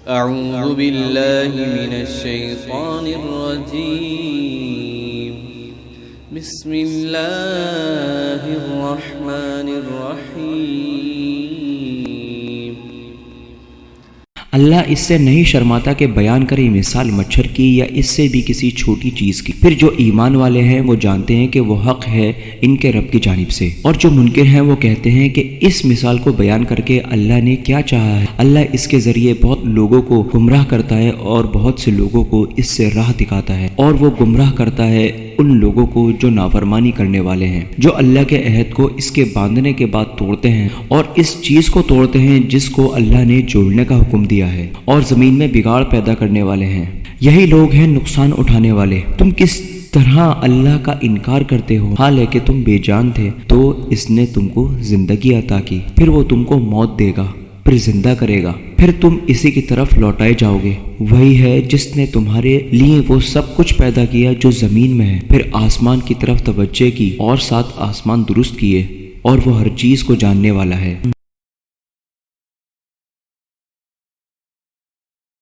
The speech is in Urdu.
اعوذ باللہ من الشیطان الرجیم بسم اللہ الرحمن الرحیم۔ اللہ اس سے نہیں شرماتا کہ بیان کرے مثال مچھر کی یا اس سے بھی کسی چھوٹی چیز کی۔ پھر جو ایمان والے ہیں وہ جانتے ہیں کہ وہ حق ہے ان کے رب کی جانب سے، اور جو منکر ہیں وہ کہتے ہیں کہ اس مثال کو بیان کر کے اللہ نے کیا چاہا ہے۔ اللہ اس کے ذریعے بہت لوگوں کو گمراہ کرتا ہے اور بہت سے لوگوں کو اس سے راہ دکھاتا ہے، اور وہ گمراہ کرتا ہے ان لوگوں کو جو نافرمانی کرنے والے ہیں، جو اللہ کے عہد کو اس کے باندھنے کے بعد توڑتے ہیں اور اس چیز کو توڑتے ہیں جس کو اللہ نے جوڑنے کا حکم دیا ہے، اور زمین میں بگاڑ پیدا کرنے والے ہیں۔ یہی لوگ ہیں نقصان اٹھانے والے۔ تم کس طرح اللہ کا انکار کرتے ہو، حالانکہ تم بے جان تھے تو اس نے تم کو زندگی عطا کی، پھر وہ تم کو موت دے گا، پھر زندہ کرے گا، پھر تم اسی کی طرف لوٹائے جاؤ گے۔ وہی ہے جس نے تمہارے لیے وہ سب کچھ پیدا کیا جو زمین میں ہے، پھر آسمان کی طرف توجہ کی اور 7 آسمان درست کیے، اور وہ ہر چیز کو جاننے والا ہے۔